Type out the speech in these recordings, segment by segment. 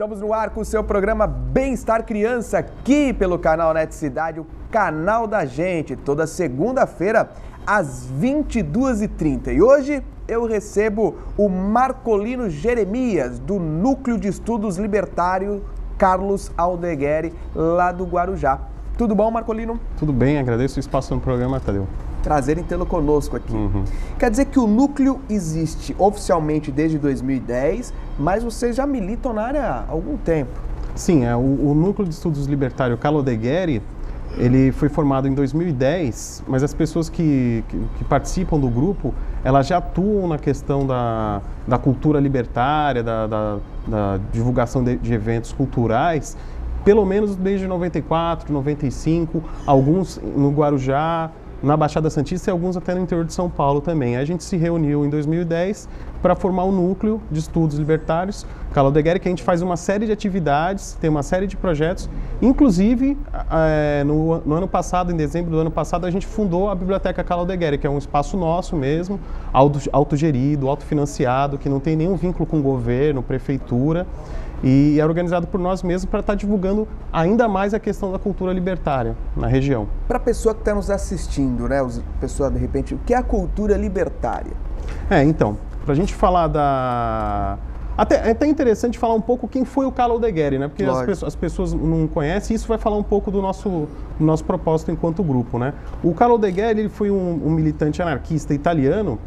Estamos no ar com o seu programa Bem-Estar Criança, aqui pelo canal Net Cidade, o canal da gente, toda segunda-feira às 22h30. E hoje eu recebo o Marcolino Jeremias, do Núcleo de Estudos Libertário Carlos Aldegueri, lá do Guarujá. Tudo bom, Marcolino? Tudo bem, agradeço o espaço no programa, Tadeu. Prazer em tê-lo conosco aqui. Quer dizer que o núcleo existe oficialmente desde 2010, mas vocês já militam na área há algum tempo. Sim, o Núcleo de Estudos Libertário Carlos Aldegueri, ele foi formado em 2010, mas as pessoas que participam do grupo, elas já atuam na questão da cultura libertária, da divulgação de eventos culturais, pelo menos desde 94, 95, alguns no Guarujá, na Baixada Santista e alguns até no interior de São Paulo também. A gente se reuniu em 2010 para formar o Núcleo de Estudos Libertários Carlos Aldegueri, que a gente faz uma série de atividades, tem uma série de projetos. Inclusive, no ano passado, em dezembro do ano passado, a gente fundou a Biblioteca Carlos Aldegueri, que é um espaço nosso mesmo, autogerido, autofinanciado, que não tem nenhum vínculo com o governo, prefeitura, e é organizado por nós mesmos para estar divulgando ainda mais a questão da cultura libertária na região. Para a pessoa que está nos assistindo, né, pessoa de repente, o que é a cultura libertária? Então, para a gente falar é até interessante falar um pouco quem foi o Carlos Aldegueri, né? Porque as pessoas não conhecem, e isso vai falar um pouco do nosso propósito enquanto grupo, né? O Carlos Aldegueri, ele foi um militante anarquista italiano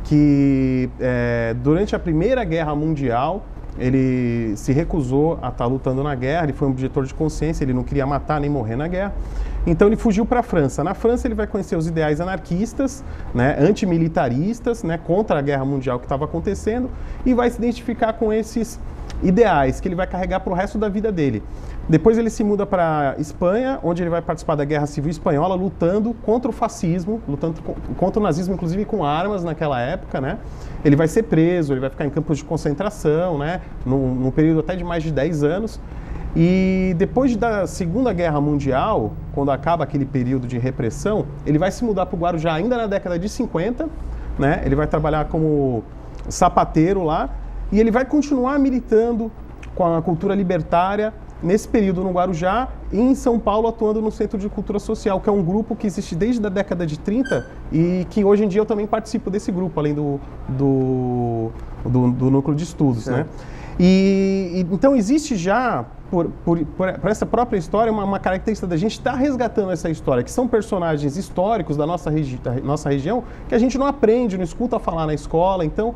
que, durante a Primeira Guerra Mundial, ele se recusou a estar lutando na guerra, ele foi um objetor de consciência, ele não queria matar nem morrer na guerra. Então ele fugiu para a França. Na França ele vai conhecer os ideais anarquistas, né, antimilitaristas, né, contra a guerra mundial que estava acontecendo, e vai se identificar com esses ideais que ele vai carregar para o resto da vida dele. Depois ele se muda para a Espanha, onde ele vai participar da Guerra Civil Espanhola, lutando contra o fascismo, lutando contra o nazismo, inclusive com armas naquela época, né? Ele vai ser preso, ele vai ficar em campos de concentração, né? Num período até de mais de 10 anos. E depois da Segunda Guerra Mundial, quando acaba aquele período de repressão, ele vai se mudar para o Guarujá ainda na década de 50, né? Ele vai trabalhar como sapateiro lá e ele vai continuar militando com a cultura libertária nesse período no Guarujá e em São Paulo atuando no Centro de Cultura Social, que é um grupo que existe desde a década de 30 e que hoje em dia eu também participo desse grupo, além do Núcleo de Estudos, né? Então existe já, por essa própria história, uma característica da gente estar resgatando essa história, que são personagens históricos da nossa região, que a gente não aprende, não escuta falar na escola. Então,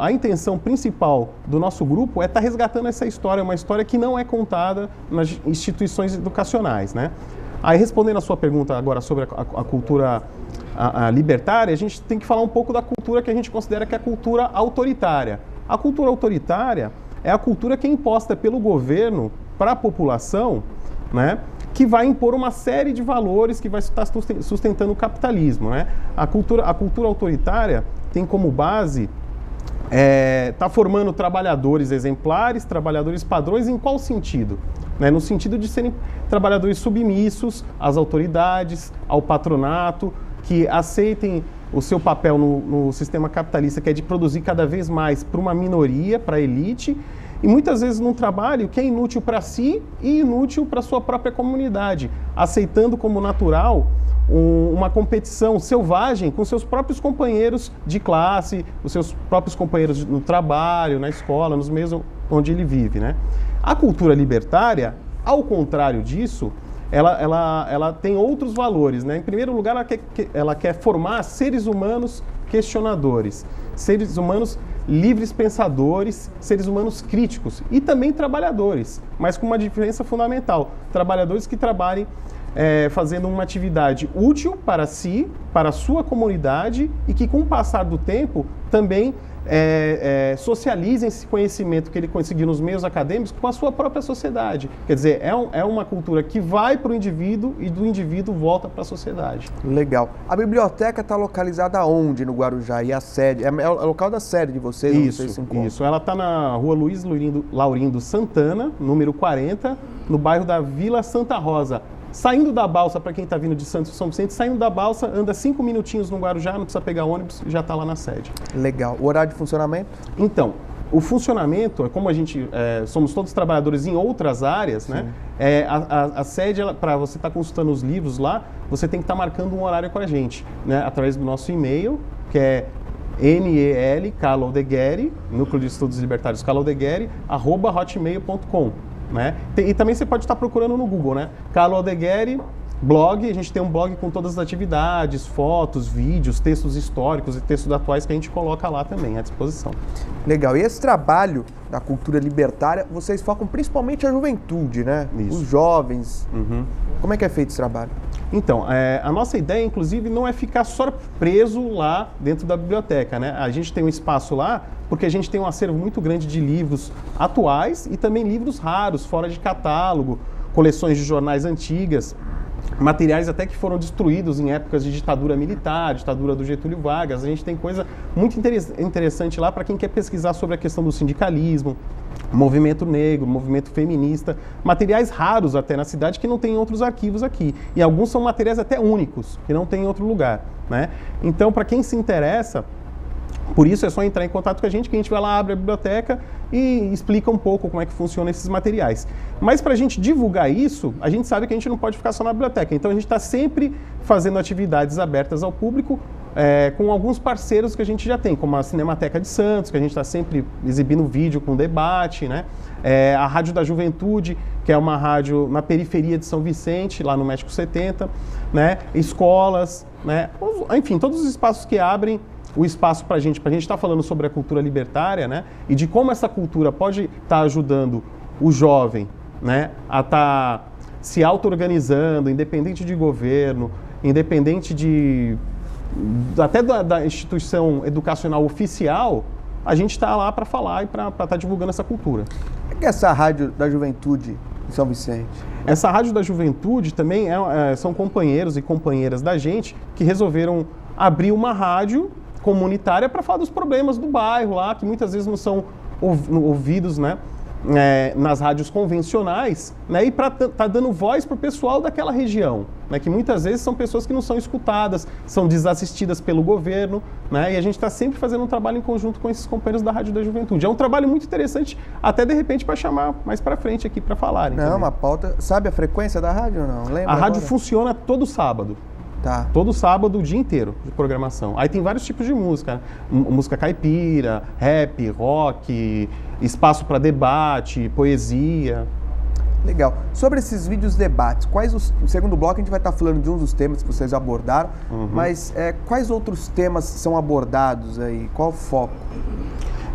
a intenção principal do nosso grupo é estar resgatando essa história, uma história que não é contada nas instituições educacionais, né? Aí, respondendo a sua pergunta agora sobre a cultura libertária, a gente tem que falar um pouco da cultura que a gente considera que é a cultura autoritária. A cultura autoritária é a cultura que é imposta pelo governo para a população, né, que vai impor uma série de valores que vai estar sustentando o capitalismo, né? A cultura autoritária tem como base tá formando trabalhadores exemplares, trabalhadores padrões, em qual sentido? Né? No sentido de serem trabalhadores submissos às autoridades, ao patronato, que aceitem o seu papel no sistema capitalista, que é de produzir cada vez mais para uma minoria, para a elite, e muitas vezes num trabalho que é inútil para si e inútil para a sua própria comunidade, aceitando como natural uma competição selvagem com seus próprios companheiros de classe, os seus próprios companheiros no trabalho, na escola, nos meios onde ele vive, né? A cultura libertária, ao contrário disso, ela tem outros valores, né? Em primeiro lugar, ela quer formar seres humanos questionadores, seres humanos livres pensadores, seres humanos críticos e também trabalhadores, mas com uma diferença fundamental: trabalhadores que trabalhem fazendo uma atividade útil para si, para a sua comunidade, e que com o passar do tempo também socializem esse conhecimento que ele conseguiu nos meios acadêmicos com a sua própria sociedade. Quer dizer, é uma cultura que vai para o indivíduo e do indivíduo volta para a sociedade. Legal. A biblioteca está localizada onde no Guarujá? E a sede? É o local da sede de vocês? Isso. Ela está na rua Luiz Laurindo Santana, número 40, no bairro da Vila Santa Rosa. Saindo da Balsa, para quem está vindo de Santos e São Vicente, saindo da Balsa, anda 5 minutinhos no Guarujá, não precisa pegar ônibus e já está lá na sede. Legal. O horário de funcionamento? Então, O funcionamento, como a gente somos todos trabalhadores em outras áreas, né? A sede, para você estar consultando os livros lá, você tem que estar marcando um horário com a gente, né? Através do nosso e-mail, que é NEL, Carlo Aldegueri, Núcleo de Estudos Libertários Carlo Aldegueri, @hotmail.com, né? E também você pode estar procurando no Google, né? Carlo Aldegueri, blog, a gente tem um blog com todas as atividades, fotos, vídeos, textos históricos e textos atuais que a gente coloca lá também à disposição. Legal. E esse trabalho da cultura libertária, vocês focam principalmente a juventude, né? Isso. Os jovens. Como é que é feito esse trabalho? Então, a nossa ideia, inclusive, não é ficar só preso lá dentro da biblioteca, né? A gente tem um espaço lá porque a gente tem um acervo muito grande de livros atuais e também livros raros, fora de catálogo, coleções de jornais antigas, materiais até que foram destruídos em épocas de ditadura militar, ditadura do Getúlio Vargas. A gente tem coisa muito interessante lá para quem quer pesquisar sobre a questão do sindicalismo, movimento negro, movimento feminista, materiais raros até na cidade que não tem em outros arquivos aqui. E alguns são materiais até únicos, que não tem em outro lugar, né? Então, para quem se interessa, por isso é só entrar em contato com a gente, que a gente vai lá, abre a biblioteca e explica um pouco como é que funcionam esses materiais. Mas para a gente divulgar isso, a gente sabe que a gente não pode ficar só na biblioteca. Então a gente está sempre fazendo atividades abertas ao público com alguns parceiros que a gente já tem, como a Cinemateca de Santos, que a gente está sempre exibindo vídeo com debate, né? A Rádio da Juventude, que é uma rádio na periferia de São Vicente, lá no México 70, né? Escolas, né? Enfim, todos os espaços que abrem o espaço para a gente estar falando sobre a cultura libertária, né? E de como essa cultura pode estar ajudando o jovem, né? A estar se auto-organizando, independente de governo, independente até da instituição educacional oficial, a gente está lá para falar e para estar divulgando essa cultura. O que é essa Rádio da Juventude em São Vicente? Essa Rádio da Juventude também são companheiros e companheiras da gente que resolveram abrir uma rádio comunitária para falar dos problemas do bairro lá, que muitas vezes não são ouvidos, né, nas rádios convencionais, né, e para estar dando voz para o pessoal daquela região, né, que muitas vezes são pessoas que não são escutadas, são desassistidas pelo governo, né, e a gente está sempre fazendo um trabalho em conjunto com esses companheiros da Rádio da Juventude. É um trabalho muito interessante, até de repente para chamar mais para frente aqui para falarem. Não, uma pauta. Sabe a frequência da rádio ou não? Lembra a rádio agora? funciona todo sábado. Tá. Todo sábado, o dia inteiro de programação. Aí tem vários tipos de música, música caipira, rap, rock, espaço para debate, poesia. Legal. Sobre esses vídeos debates, no segundo bloco a gente vai estar falando de um dos temas que vocês abordaram, mas quais outros temas são abordados aí? Qual o foco?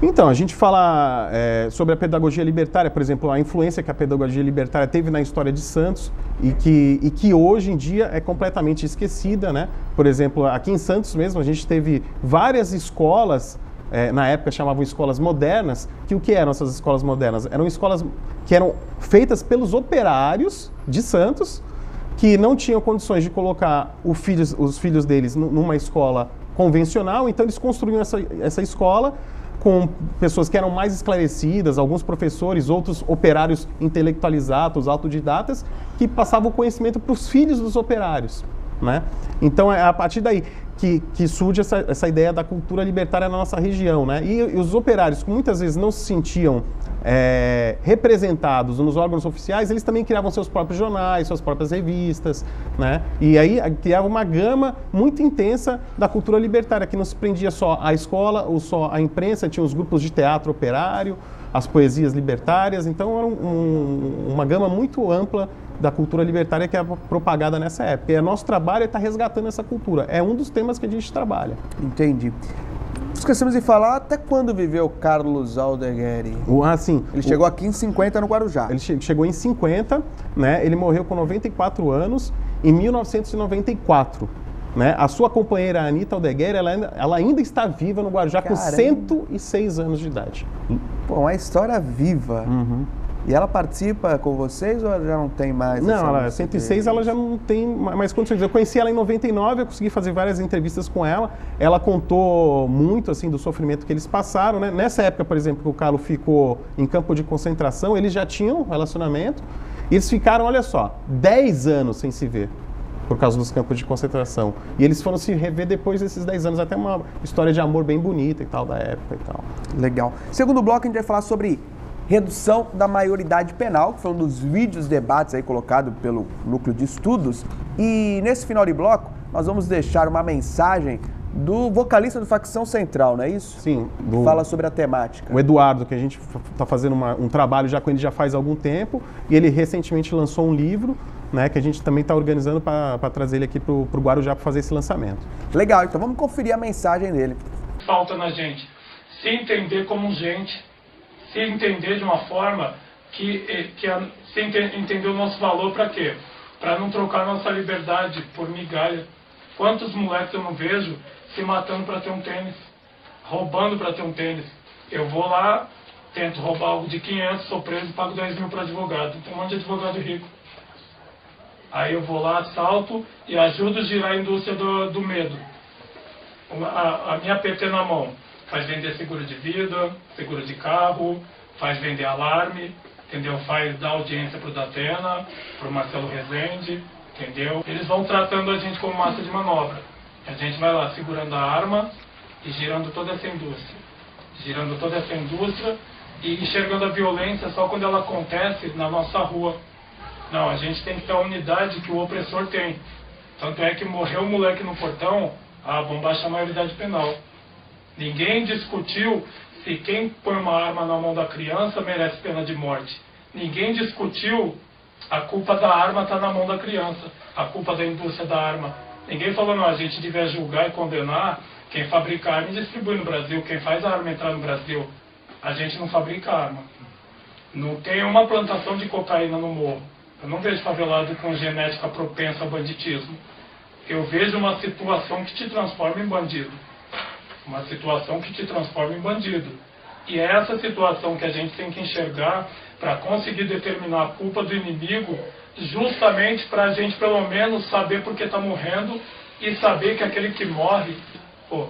Então, a gente fala sobre a pedagogia libertária, por exemplo, a influência que a pedagogia libertária teve na história de Santos e que hoje em dia é completamente esquecida, né? Por exemplo, aqui em Santos mesmo, a gente teve várias escolas, na época chamavam escolas modernas, que o que eram essas escolas modernas? Eram escolas que eram feitas pelos operários de Santos, que não tinham condições de colocar os filhos deles numa escola convencional, então eles construíam essa escola com pessoas que eram mais esclarecidas, alguns professores, outros operários intelectualizados, autodidatas, que passavam o conhecimento para os filhos dos operários, né? Então é a partir daí que surge essa ideia da cultura libertária na nossa região, né? E os operários, que muitas vezes não se sentiam representados nos órgãos oficiais, eles também criavam seus próprios jornais, suas próprias revistas, né? E aí criava uma gama muito intensa da cultura libertária, que não se prendia só à escola ou só à imprensa, tinha os grupos de teatro operário, as poesias libertárias, então era uma gama muito ampla da cultura libertária que é propagada nessa época. E o nosso trabalho é estar resgatando essa cultura. É um dos temas que a gente trabalha. Entendi. Esquecemos de falar até quando viveu Carlos Aldegueri. Ele chegou aqui em 50 no Guarujá. Ele chegou em 50, né? Ele morreu com 94 anos em 1994. Né? A sua companheira Anita Aldegueri, ela ainda está viva no Guarujá. Caramba. Com 106 anos de idade. Pô, uma história viva. E ela participa com vocês ou ela já não tem mais? Não, ela 106 ela já não tem mais condições. Eu conheci ela em 99, eu consegui fazer várias entrevistas com ela. Ela contou muito assim do sofrimento que eles passaram, né? Nessa época, por exemplo, que o Carlo ficou em campo de concentração, eles já tinham um relacionamento. E eles ficaram, olha só, 10 anos sem se ver. por causa dos campos de concentração. E eles foram se rever depois desses 10 anos, até uma história de amor bem bonita e tal, da época e tal. Legal. Segundo bloco, a gente vai falar sobre redução da maioridade penal, que foi um dos vídeos debates aí colocado pelo Núcleo de Estudos. E nesse final de bloco, nós vamos deixar uma mensagem do vocalista do Facção Central, não é isso? Sim. Fala sobre a temática. O Eduardo, que a gente está fazendo um trabalho já com ele já faz algum tempo, e ele recentemente lançou um livro, né, que a gente também está organizando para trazer ele aqui para o Guarujá para fazer esse lançamento. Legal, então vamos conferir a mensagem dele. Falta na gente se entender como gente, se entender de uma forma se entender o nosso valor para quê? Para não trocar nossa liberdade por migalha. Quantos moleques eu não vejo se matando para ter um tênis, roubando para ter um tênis? Eu vou lá, tento roubar algo de 500, sou preso, pago 10 mil para advogado. Tem um monte de advogado rico. Aí eu vou lá, assalto e ajudo a girar a indústria do medo. A minha PT na mão faz vender seguro de vida, seguro de carro, faz vender alarme, entendeu? Faz dar audiência para o Datena, para o Marcelo Rezende, entendeu? Eles vão tratando a gente como massa de manobra. A gente vai lá segurando a arma e girando toda essa indústria. Girando toda essa indústria e enxergando a violência só quando ela acontece na nossa rua. Não, a gente tem que ter a unidade que o opressor tem. Tanto é que morreu o moleque no portão, vamos baixar a maioridade penal. Ninguém discutiu se quem põe uma arma na mão da criança merece pena de morte. Ninguém discutiu a culpa da arma está na mão da criança, a culpa da indústria da arma. Ninguém falou, não, a gente devia julgar e condenar quem fabrica arma e distribui no Brasil, quem faz a arma entrar no Brasil. A gente não fabrica arma. Não tem uma plantação de cocaína no morro. Eu não vejo favelado com genética propensa ao banditismo. Eu vejo uma situação que te transforma em bandido. Uma situação que te transforma em bandido. E é essa situação que a gente tem que enxergar para conseguir determinar a culpa do inimigo, justamente para a gente pelo menos saber por que está morrendo e saber que aquele que morre,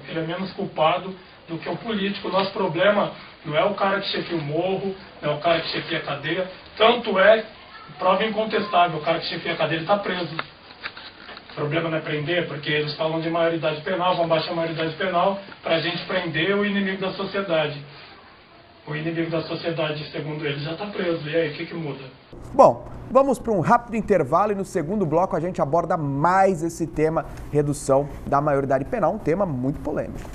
ele é menos culpado do que o político. O nosso problema não é o cara que chefia o morro, não é o cara que chefia a cadeia. Tanto é, prova incontestável, o cara que chefia a cadeia está preso. O problema não é prender, porque eles falam de maioridade penal, vão baixar a maioridade penal para a gente prender o inimigo da sociedade. O inimigo da sociedade, segundo eles, já está preso. E aí, o que muda? Bom, vamos para um rápido intervalo e no segundo bloco a gente aborda mais esse tema, redução da maioridade penal, um tema muito polêmico.